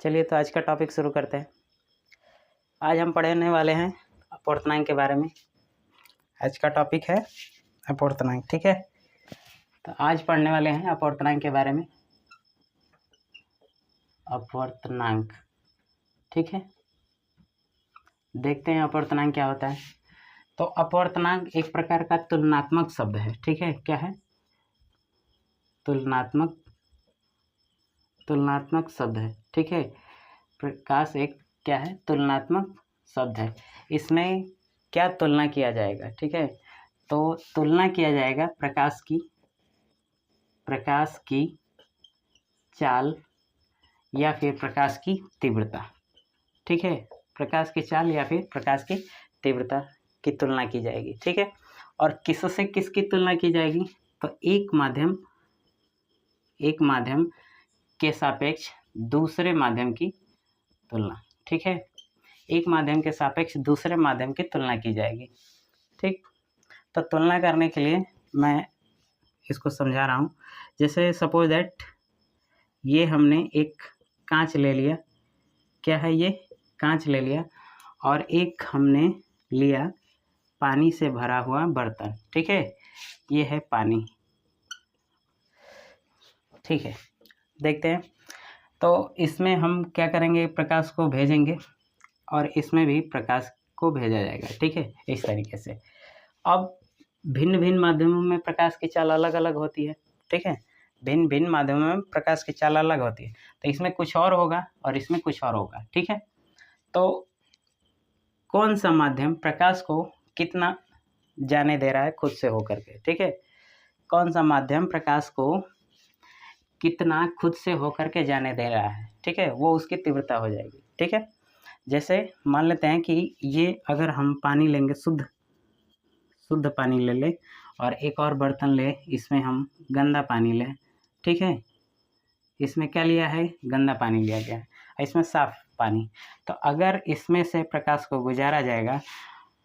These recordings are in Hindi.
चलिए तो आज का टॉपिक शुरू करते हैं। आज हम पढ़ने वाले हैं अपवर्तनांक के बारे में। आज का टॉपिक है अपवर्तनांक, ठीक है। तो आज पढ़ने वाले हैं अपवर्तनांक के बारे में। अपवर्तनांक, ठीक है। देखते हैं अपवर्तनांक क्या होता है। तो अपवर्तनांक एक प्रकार का तुलनात्मक शब्द है, ठीक है। क्या है? तुलनात्मक शब्द है, ठीक है। प्रकाश एक क्या है? तुलनात्मक शब्द है। इसमें क्या तुलना किया जाएगा, ठीक है। तो तुलना किया जाएगा प्रकाश की चाल या फिर प्रकाश की तीव्रता, ठीक है। प्रकाश की चाल या फिर प्रकाश की तीव्रता की तुलना की जाएगी, ठीक है। और किससे किसकी तुलना की जाएगी? तो एक माध्यम के सापेक्ष दूसरे माध्यम की तुलना, ठीक है। एक माध्यम के सापेक्ष दूसरे माध्यम की तुलना की जाएगी, ठीक। तो तुलना करने के लिए मैं इसको समझा रहा हूँ। जैसे सपोज दैट ये हमने एक कांच ले लिया। क्या है ये? कांच ले लिया। और एक हमने लिया पानी से भरा हुआ बर्तन, ठीक है। ये है पानी, ठीक है। देखते हैं। तो इसमें हम क्या करेंगे? प्रकाश को भेजेंगे और इसमें भी प्रकाश को भेजा जाएगा, ठीक है। इस तरीके से अब भिन्न भिन्न माध्यमों में प्रकाश की चाल अलग अलग होती है, ठीक है। भिन्न भिन्न माध्यमों में प्रकाश की चाल अलग होती है। तो इसमें कुछ और होगा और इसमें कुछ और होगा, ठीक है। तो कौन सा माध्यम प्रकाश को कितना जाने दे रहा है खुद से होकर के, ठीक है। कौन सा माध्यम प्रकाश को कितना खुद से होकर के जाने दे रहा है, ठीक है, वो उसकी तीव्रता हो जाएगी, ठीक है। जैसे मान लेते हैं कि ये अगर हम पानी लेंगे, शुद्ध पानी ले लें और एक और बर्तन ले, इसमें हम गंदा पानी लें, ठीक है। इसमें क्या लिया है? गंदा पानी लिया गया है, इसमें साफ पानी। तो अगर इसमें से प्रकाश को गुजारा जाएगा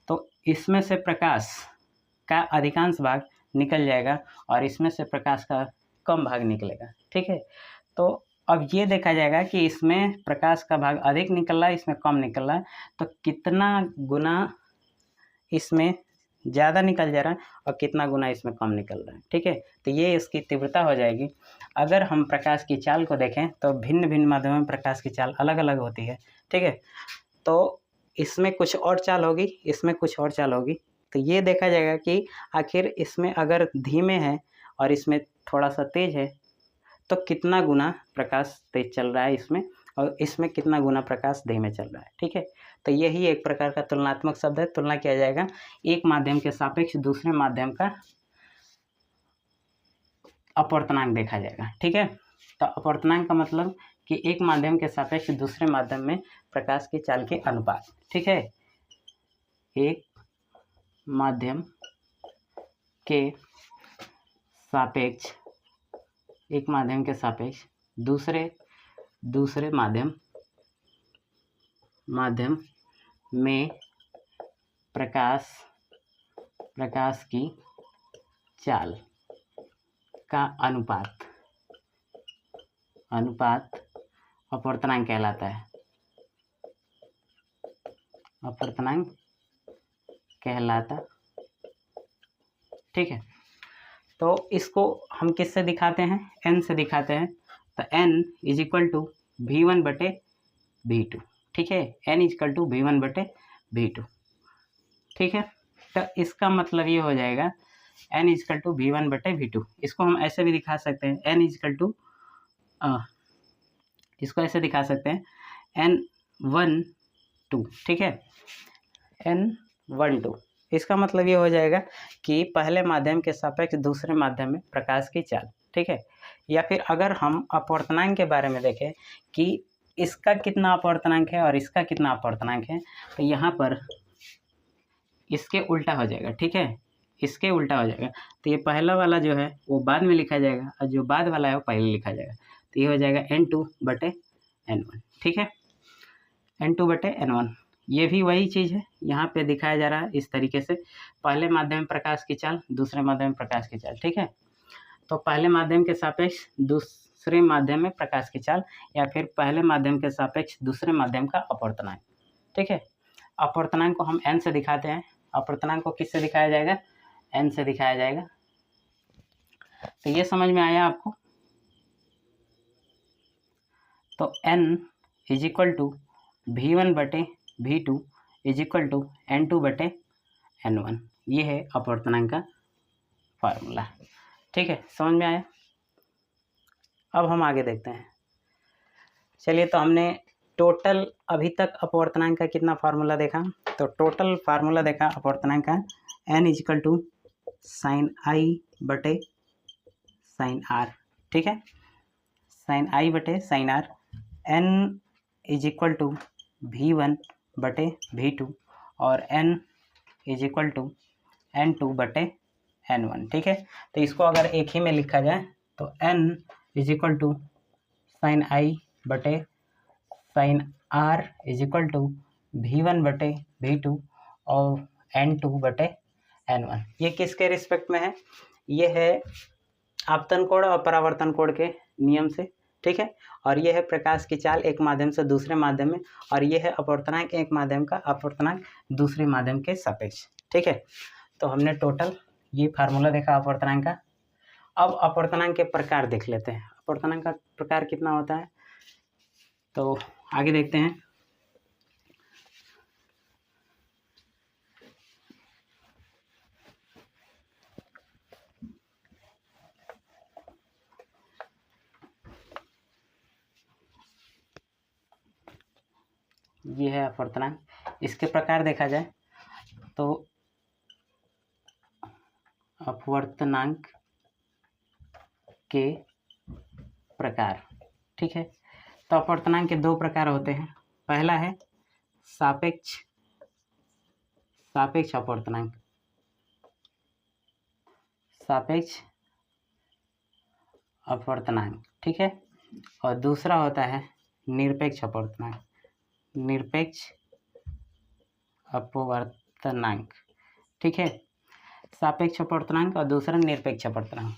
तो इसमें से प्रकाश का अधिकांश भाग निकल जाएगा और इसमें से प्रकाश का कम भाग निकलेगा, ठीक है। तो अब ये देखा जाएगा कि इसमें प्रकाश का भाग अधिक निकल रहा है, इसमें कम निकल रहा है। तो कितना गुना इसमें ज़्यादा निकल जा रहा है और कितना गुना इसमें कम निकल रहा है, ठीक है। तो ये इसकी तीव्रता हो जाएगी। अगर हम प्रकाश की चाल को देखें तो भिन्न भिन्न माध्यमों में प्रकाश की चाल अलग अलग होती है, ठीक है। तो इसमें कुछ और चाल होगी, इसमें कुछ और चाल होगी। तो ये देखा जाएगा कि आखिर इसमें अगर धीमे है और इसमें थोड़ा सा तेज है तो कितना गुना प्रकाश तेज चल रहा है इसमें, और इसमें कितना गुना प्रकाश धीमे चल रहा है, ठीक है। तो यही एक प्रकार का तुलनात्मक शब्द है। तुलना किया जाएगा एक माध्यम के सापेक्ष दूसरे माध्यम का अपवर्तनांक देखा जाएगा, ठीक है। तो अपवर्तनांक का मतलब कि एक माध्यम के सापेक्ष दूसरे माध्यम में प्रकाश की चाल के अनुपात, ठीक है। एक माध्यम के सापेक्ष दूसरे माध्यम में प्रकाश की चाल का अनुपात अपवर्तनांक कहलाता है। अपवर्तनांक कहलाता, ठीक है। तो इसको हम किससे दिखाते हैं? n से दिखाते हैं। तो n is equal to v1/v2, ठीक है। n is equal to v1/v2, ठीक है। तो इसका मतलब ये हो जाएगा n is equal to v1/v2। इसको हम ऐसे भी दिखा सकते हैं, n इज इक्वल टू इसको ऐसे दिखा सकते हैं n1/2, ठीक है। n1/2 इसका मतलब ये हो जाएगा कि पहले माध्यम के सापेक्ष दूसरे माध्यम में प्रकाश की चाल, ठीक है। या फिर अगर हम अपवर्तनांक के बारे में देखें कि इसका कितना अपवर्तनांक है और इसका कितना अपवर्तनांक है, तो यहाँ पर इसके उल्टा हो जाएगा, ठीक है। इसके उल्टा हो जाएगा। तो ये पहला वाला जो है वो बाद में लिखा जाएगा और जो बाद वाला है वो पहले लिखा जाएगा। तो ये हो जाएगा n2/n1, ठीक है। n2/n1 ये भी वही चीज़ है, यहाँ पे दिखाया जा रहा है इस तरीके से। पहले माध्यम में प्रकाश की चाल, दूसरे माध्यम में प्रकाश की चाल, ठीक है। तो पहले माध्यम के सापेक्ष दूसरे माध्यम में प्रकाश की चाल या फिर पहले माध्यम के सापेक्ष दूसरे माध्यम का अपवर्तनांक। ठीक है, अपवर्तनांक को हम n से दिखाते हैं। अपवर्तनांक को किससे दिखाया जाएगा? n से दिखाया जाएगा। तो ये समझ में आया आपको? तो n is equal to V1/V2 is equal to N2/N1, ये है अपवर्तनांक का फार्मूला। ठीक है, समझ में आया? अब हम आगे देखते हैं। चलिए, तो हमने टोटल अभी तक अपवर्तनांक का कितना फार्मूला देखा? तो टोटल फार्मूला देखा अपवर्तनांक का n is equal to sine i बटे साइन आर। ठीक है, साइन आई बटे sine r. n is equal to V1/V2 और n is equal to N2/N1। ठीक है, तो इसको अगर एक ही में लिखा जाए तो n is equal to sine i बटे sine r is equal to V1/V2 और N2/N1। ये किसके रिस्पेक्ट में है? ये है आपतन कोण और परावर्तन कोण के नियम से। ठीक है, और ये है प्रकाश की चाल एक माध्यम से दूसरे माध्यम में, और ये है अपवर्तनांक एक माध्यम का अपवर्तनांक दूसरे माध्यम के सापेक्ष। ठीक है, तो हमने टोटल ये फार्मूला देखा अपवर्तनांक का। अब अपवर्तनांक के प्रकार देख लेते हैं। अपवर्तनांक का प्रकार कितना होता है, तो आगे देखते हैं। ये है अपवर्तनांक। इसके प्रकार देखा जाए तो अपवर्तनांक के प्रकार। ठीक है, तो अपवर्तनांक के दो प्रकार होते हैं। पहला है सापेक्ष अपवर्तनांक, सापेक्ष अपवर्तनांक। ठीक है, और दूसरा होता है निरपेक्ष अपवर्तनांक, निरपेक्ष अपवर्तनांक। ठीक है, सापेक्ष अपवर्तनांक और दूसरा निरपेक्ष अपवर्तनांक।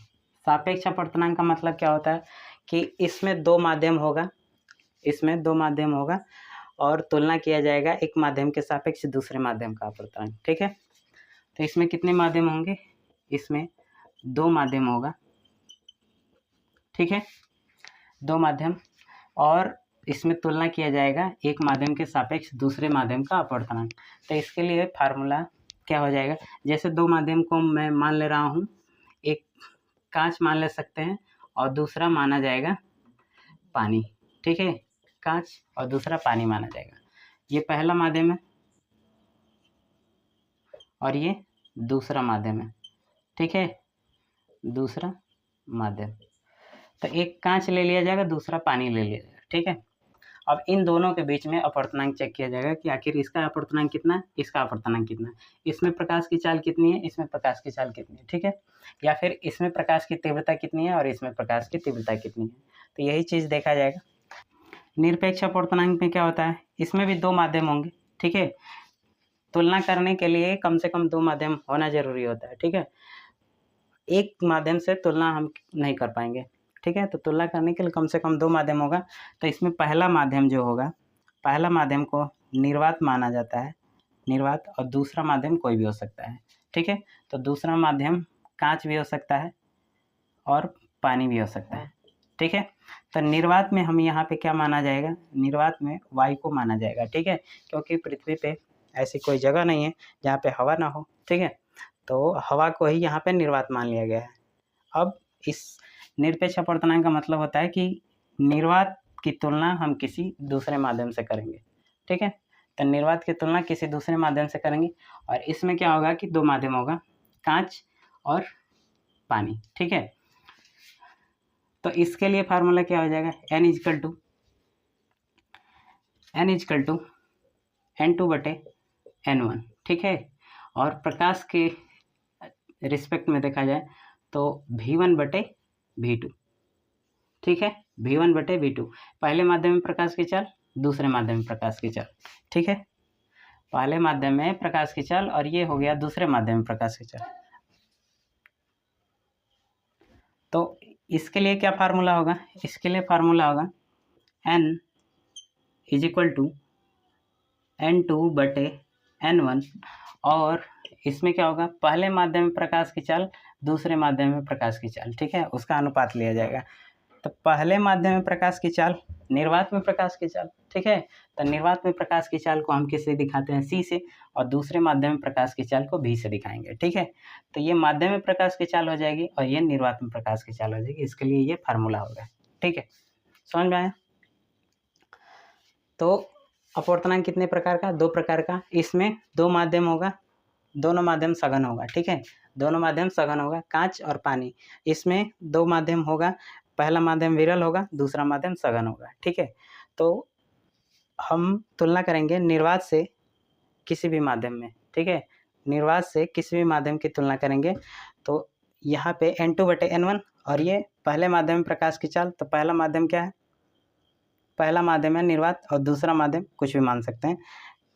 सापेक्ष अपवर्तनांक का मतलब क्या होता है कि इसमें दो माध्यम होगा, इसमें दो माध्यम होगा और तुलना किया जाएगा एक माध्यम के सापेक्ष दूसरे माध्यम का अपवर्तनांक। ठीक है, तो इसमें कितने माध्यम होंगे? इसमें दो माध्यम होगा। ठीक है, दो माध्यम, और इसमें तुलना किया जाएगा एक माध्यम के सापेक्ष दूसरे माध्यम का अपवर्तनांक। तो इसके लिए फार्मूला क्या हो जाएगा? जैसे दो माध्यम को मैं मान ले रहा हूँ, एक कांच मान ले सकते हैं और दूसरा माना जाएगा पानी। ठीक है, कांच और दूसरा पानी माना जाएगा। ये पहला माध्यम है और ये दूसरा माध्यम है। ठीक है, दूसरा माध्यम। तो एक कांच ले लिया जाएगा, दूसरा पानी ले लिया जाएगा। ठीक है, अब इन दोनों के बीच में अपवर्तनांक चेक किया जाएगा कि आखिर इसका अपवर्तनांक कितना है, इसका अपवर्तनांक कितना है, इसमें प्रकाश की चाल कितनी है, इसमें प्रकाश की चाल कितनी है। ठीक है, या फिर इसमें प्रकाश की तीव्रता कितनी है और इसमें प्रकाश की तीव्रता कितनी है। तो यही चीज़ देखा जाएगा। निरपेक्ष अपवर्तनांक में क्या होता है? इसमें भी दो माध्यम होंगे। ठीक है, तुलना करने के लिए कम से कम दो माध्यम होना जरूरी होता है। ठीक है, एक माध्यम से तुलना हम नहीं कर पाएंगे। ठीक है, तो तुलना करने के लिए कम से कम दो माध्यम होगा। तो इसमें पहला माध्यम जो होगा, पहला माध्यम को निर्वात माना जाता है, निर्वात, और दूसरा माध्यम कोई भी हो सकता है। ठीक है, तो दूसरा माध्यम कांच भी हो सकता है और पानी भी हो सकता है। ठीक है, तो निर्वात में हम यहाँ पे क्या माना जाएगा? निर्वात में वायु को माना जाएगा। ठीक है, क्योंकि पृथ्वी पे ऐसी कोई जगह नहीं है जहाँ पे हवा ना हो। ठीक है, तो हवा को ही यहाँ पे निर्वात मान लिया गया है। अब इस निरपेक्ष अपवर्तनांक का मतलब होता है कि निर्वात की तुलना हम किसी दूसरे माध्यम से करेंगे। ठीक है, तो निर्वात की तुलना किसी दूसरे माध्यम से करेंगे, और इसमें क्या होगा कि दो माध्यम होगा, कांच और पानी। ठीक है, तो इसके लिए फार्मूला क्या हो जाएगा? n is equal to N2/N1। ठीक है, और प्रकाश के रिस्पेक्ट में देखा जाए तो V1/V2। ठीक है, V1/V2, पहले माध्यम में प्रकाश की चाल, दूसरे माध्यम में प्रकाश की चाल। ठीक है, पहले माध्यम में प्रकाश की चाल और ये हो गया दूसरे माध्यम में प्रकाश की चाल। तो इसके लिए क्या फार्मूला होगा, इसके लिए फार्मूला होगा n is equal to n2/n1, और इसमें क्या होगा, पहले माध्यम में प्रकाश की चाल दूसरे माध्यम में प्रकाश की चाल, ठीक है, उसका अनुपात लिया जाएगा। तो पहले माध्यम में प्रकाश की चाल निर्वात में प्रकाश की चाल, ठीक है, तो निर्वात में प्रकाश की चाल को हम किससे दिखाते हैं, C से, और दूसरे माध्यम में प्रकाश की चाल को V से दिखाएंगे, ठीक है। तो ये माध्यम में प्रकाश की चाल हो जाएगी और ये निर्वात में प्रकाश की चाल हो जाएगी, इसके लिए ये फार्मूला होगा, ठीक है, समझ में आया। तो अपवर्तनांक कितने प्रकार का, 2 प्रकार का, इसमें 2 माध्यम होगा, दोनों माध्यम सघन होगा, ठीक है, दोनों माध्यम सघन होगा, कांच और पानी, इसमें 2 माध्यम होगा, पहला माध्यम विरल होगा, दूसरा माध्यम सघन होगा, ठीक है। तो हम तुलना करेंगे निर्वात से किसी भी माध्यम में, ठीक है, निर्वात से किसी भी माध्यम की तुलना करेंगे। तो यहाँ पे n2/n1 और ये पहले माध्यम में प्रकाश की चाल, तो पहला माध्यम क्या है, पहला माध्यम है निर्वात और दूसरा माध्यम कुछ भी मान सकते हैं,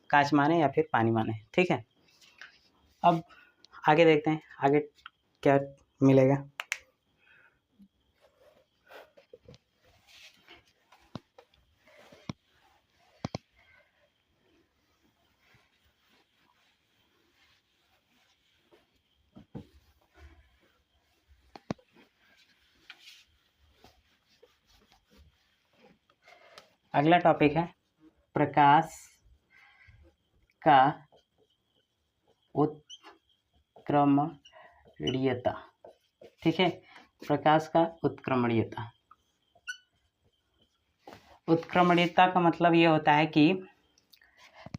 कांच माने या फिर पानी माने, ठीक है। अब आगे देखते हैं आगे क्या मिलेगा। अगला टॉपिक है प्रकाश का उत्क्रमणीयता, ठीक है, प्रकाश का उत्क्रमणीयता। उत्क्रमणीयता का मतलब ये होता है कि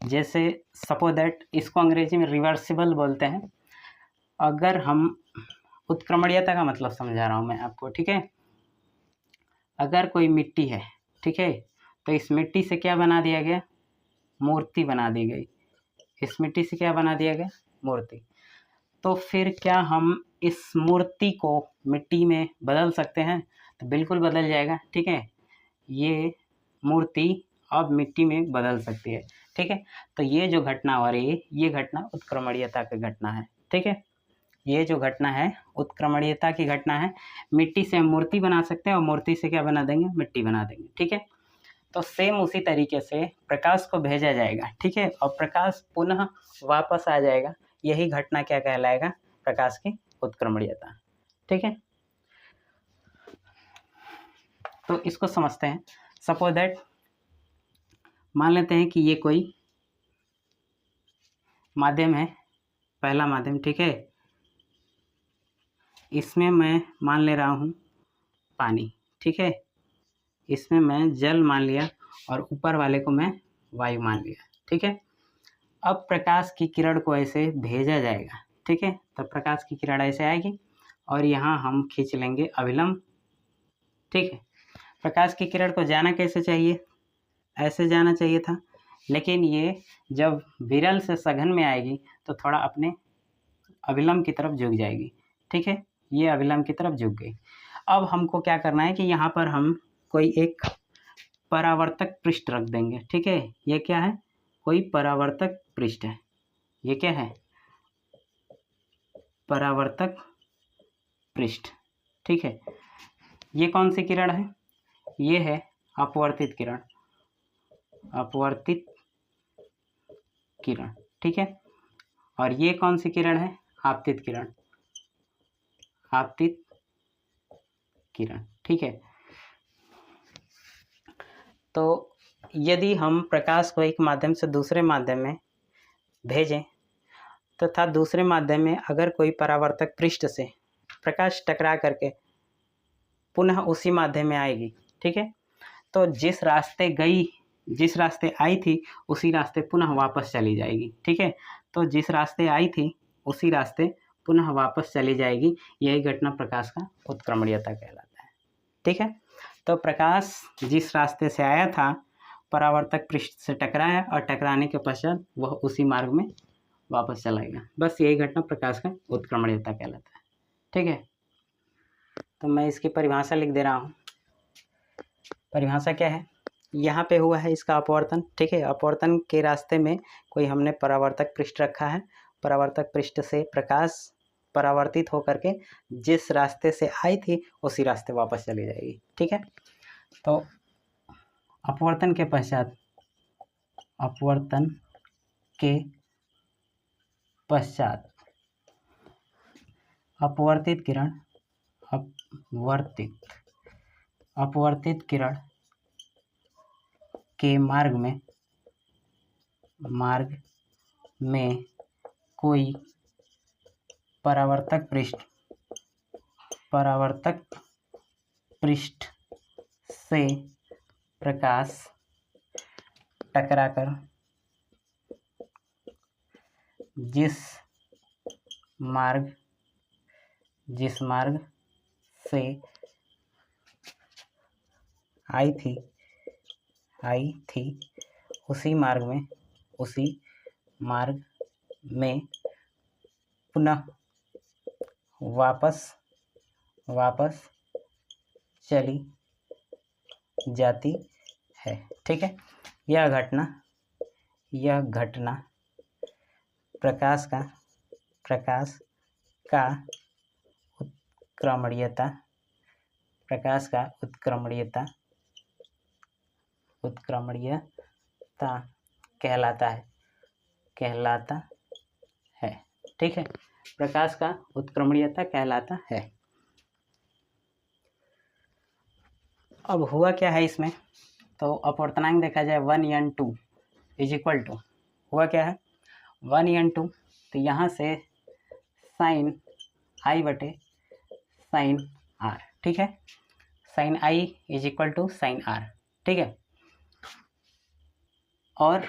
जैसे सपोज दैट, इसको अंग्रेजी में रिवर्सिबल बोलते हैं। अगर हम उत्क्रमणीयता का मतलब समझा रहा हूँ मैं आपको, ठीक है, अगर कोई मिट्टी है, ठीक है, तो इस मिट्टी से क्या बना दिया गया, मूर्ति बना दी गई, इस मिट्टी से क्या बना दिया गया, मूर्ति। तो फिर क्या हम इस मूर्ति को मिट्टी में बदल सकते हैं, तो बिल्कुल बदल जाएगा, ठीक है, ये मूर्ति अब मिट्टी में बदल सकती है, ठीक है। तो ये जो घटना हो रही है, ये घटना उत्क्रमणीयता की घटना है, ठीक है, ये जो घटना है उत्क्रमणीयता की घटना है। मिट्टी से हम मूर्ति बना सकते हैं और मूर्ति से क्या बना देंगे, मिट्टी बना देंगे, ठीक है। तो सेम उसी तरीके से प्रकाश को भेजा जाएगा, ठीक है, और प्रकाश पुनः वापस आ जाएगा, यही घटना क्या कहलाएगा, प्रकाश की उत्क्रमणीयता, ठीक है। तो इसको समझते हैं। सपोज दैट, मान लेते हैं कि ये कोई माध्यम है, पहला माध्यम, ठीक है, इसमें मैं मान ले रहा हूँ पानी, ठीक है, इसमें मैं जल मान लिया और ऊपर वाले को मैं वायु मान लिया, ठीक है। अब प्रकाश की किरण को ऐसे भेजा जाएगा, ठीक है, तो प्रकाश की किरण ऐसे आएगी और यहाँ हम खींच लेंगे अभिलंब, ठीक है। प्रकाश की किरण को जाना कैसे चाहिए, ऐसे जाना चाहिए था, लेकिन ये जब विरल से सघन में आएगी तो थोड़ा अपने अभिलंब की तरफ झुक जाएगी, ठीक है, ये अभिलंब की तरफ झुक गई। अब हमको क्या करना है कि यहाँ पर हम कोई एक परावर्तक पृष्ठ रख देंगे, ठीक है, ये क्या है, कोई परावर्तक पृष्ठ है, ये क्या है, परावर्तक पृष्ठ, ठीक है। ये कौन सी किरण है, ये है अपवर्तित किरण, अपवर्तित किरण, ठीक है, और ये कौन सी किरण है, आपतित किरण, आपतित किरण, ठीक है। तो यदि हम प्रकाश को एक माध्यम से दूसरे माध्यम में भेजें तथा दूसरे माध्यम में अगर कोई परावर्तक पृष्ठ से प्रकाश टकरा करके पुनः उसी माध्यम में आएगी, ठीक है, तो जिस रास्ते आई थी उसी रास्ते पुनः वापस चली जाएगी, ठीक है। तो जिस रास्ते आई थी उसी रास्ते पुनः वापस चली जाएगी, यही घटना प्रकाश का उत्क्रमणीयता कहलाता है, ठीक है। तो प्रकाश जिस रास्ते से आया था परावर्तक पृष्ठ से टकराया और टकराने के पश्चात वह उसी मार्ग में वापस चला गया, बस यही घटना प्रकाश का उत्क्रमणीयता कहलाता है, ठीक है। तो मैं इसकी परिभाषा लिख दे रहा हूँ। परिभाषा क्या है, यहाँ पे हुआ है इसका अपवर्तन, ठीक है, अपवर्तन के रास्ते में कोई हमने परावर्तक पृष्ठ रखा है, परावर्तक पृष्ठ से प्रकाश परावर्तित होकर के जिस रास्ते से आई थी उसी रास्ते वापस चली जाएगी। ठीक है, तो अपवर्तन के पश्चात अपवर्तित किरण के मार्ग में कोई परावर्तक पृष्ठ से प्रकाश टकराकर जिस मार्ग से आई थी उसी मार्ग में पुनः वापस चली जाती है। ठीक है, यह घटना प्रकाश का उत्क्रमणीयता कहलाता है। ठीक है, प्रकाश का उत्क्रमणीयता कहलाता है। अब हुआ क्या है इसमें, तो अपवर्तनांक देखा जाए 1n2 इज इक्वल टू, हुआ क्या है 1n2, तो यहाँ से साइन आई बटे साइन आर। ठीक है, sine i is equal to sine r. ठीक है, और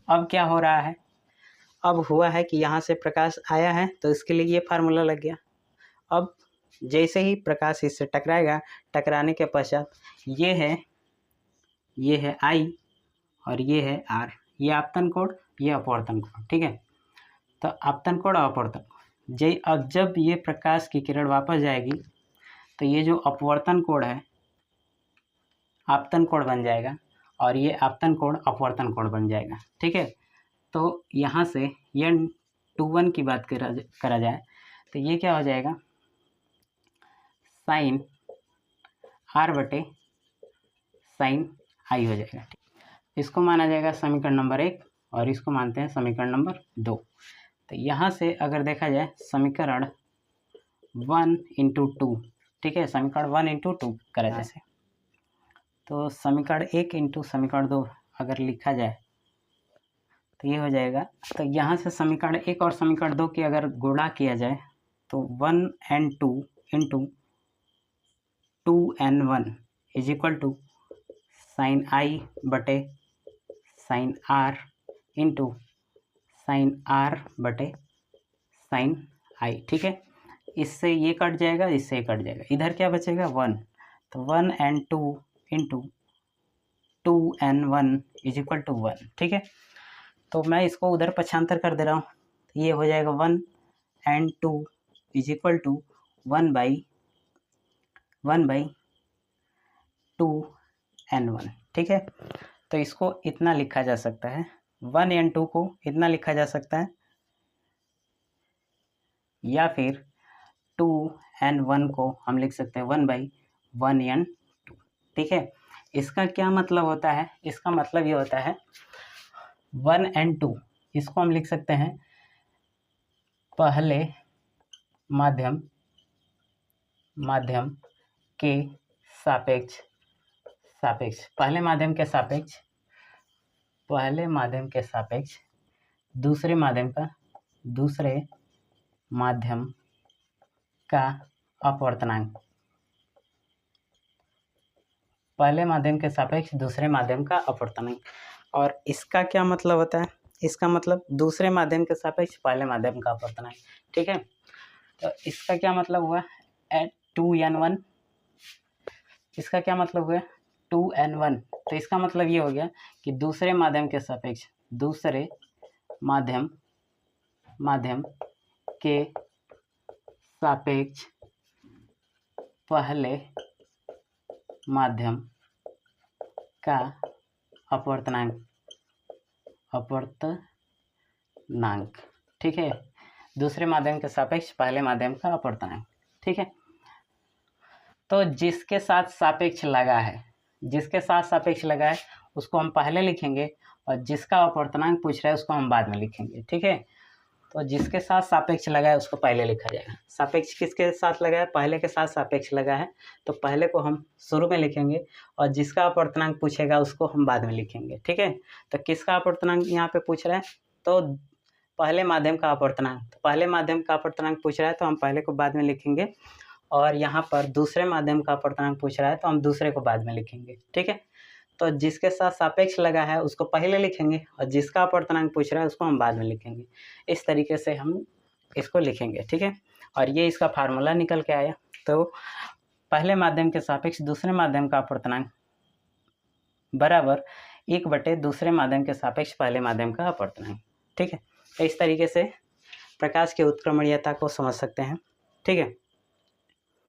अब क्या हो रहा है, अब हुआ है कि यहाँ से प्रकाश आया है तो इसके लिए ये फार्मूला लग गया। अब जैसे ही प्रकाश इससे टकराएगा, टकराने के पश्चात ये है आई और ये है आर, ये आपतन कोण, ये अपवर्तन कोण। ठीक है, तो आपतन कोण और अपवर्तन कोण, अब जब ये प्रकाश की किरण वापस जाएगी तो ये जो अपवर्तन कोण है आपतन कोण बन जाएगा और ये आपतन कोण अपवर्तन कोण बन जाएगा। ठीक है, तो यहाँ से n21 की बात करा जाए तो ये क्या हो जाएगा, साइन आर बटे साइन आई हो जाएगा। इसको माना जाएगा समीकरण नंबर 1 और इसको मानते हैं समीकरण नंबर 2। तो यहाँ से अगर देखा जाए समीकरण 1 इंटू 2, ठीक है, समीकरण 1 इंटू 2 करा जैसे, तो समीकरण 1 इंटू समीकरण 2 अगर लिखा जाए तो ये हो जाएगा। तो यहाँ से समीकरण 1 और समीकरण 2 की अगर गुणा किया जाए तो 1n2 into 2n1 is equal to sine i बटे sine r into sine r बटे साइन आई। ठीक है, इससे ये कट जाएगा, इससे ये कट जाएगा, इधर क्या बचेगा 1, तो 1n2 into 2n1 is equal to 1। ठीक है, तो मैं इसको उधर पक्षांतर कर दे रहा हूँ, तो ये हो जाएगा 1n2 is equal to 1 by 2n1। ठीक है, तो इसको इतना लिखा जा सकता है, 1n2 को इतना लिखा जा सकता है, या फिर 2n1 को हम लिख सकते हैं 1 बाई 1n2। ठीक है, इसका क्या मतलब होता है, इसका मतलब ये होता है 1n2 इसको हम लिख सकते हैं पहले माध्यम के सापेक्ष पहले माध्यम के सापेक्ष दूसरे माध्यम का अपवर्तनांक, पहले माध्यम के सापेक्ष दूसरे माध्यम का अपवर्तनांक। और इसका क्या मतलब होता है, इसका मतलब दूसरे माध्यम के सापेक्ष पहले माध्यम का अपवर्तनांक। ठीक है, तो इसका क्या मतलब हुआ 2n1, इसका क्या मतलब हुआ 2n1, तो इसका मतलब ये हो गया कि दूसरे माध्यम के सापेक्ष दूसरे माध्यम के सापेक्ष पहले माध्यम का अपवर्तनांक। ठीक है, दूसरे माध्यम के सापेक्ष पहले माध्यम का अपवर्तनांक। ठीक है, तो जिसके साथ सापेक्ष लगा है, जिसके साथ सापेक्ष लगा है उसको हम पहले लिखेंगे और जिसका अपवर्तनांक पूछ रहा है उसको हम बाद में लिखेंगे। ठीक है, तो जिसके साथ सापेक्ष लगा है उसको पहले लिखा जाएगा। सापेक्ष किसके साथ लगा है? पहले के साथ सापेक्ष लगा है, तो पहले को हम शुरू में लिखेंगे और जिसका अपवर्तनांक पूछेगा उसको हम बाद में लिखेंगे। ठीक है, तो किसका अपवर्तनांक यहाँ पे पूछ रहा है? तो पहले माध्यम का अपवर्तनांक, तो पहले माध्यम का अपवर्तनांक पूछ रहा है तो हम पहले को बाद में लिखेंगे, और यहाँ पर दूसरे माध्यम का अपवर्तनांक पूछ रहा है तो हम दूसरे को बाद में लिखेंगे। ठीक है, तो जिसके साथ सापेक्ष लगा है उसको पहले लिखेंगे और जिसका अपवर्तनांक पूछ रहा है उसको हम बाद में लिखेंगे। इस तरीके से हम इसको लिखेंगे। ठीक है, और ये इसका फार्मूला निकल के आया। तो पहले माध्यम के सापेक्ष दूसरे माध्यम का अपवर्तनांक बराबर 1/, दूसरे माध्यम के सापेक्ष पहले माध्यम का अपवर्तनांक। ठीक है, तो इस तरीके से प्रकाश की उत्क्रमणीयता को समझ सकते हैं। ठीक है।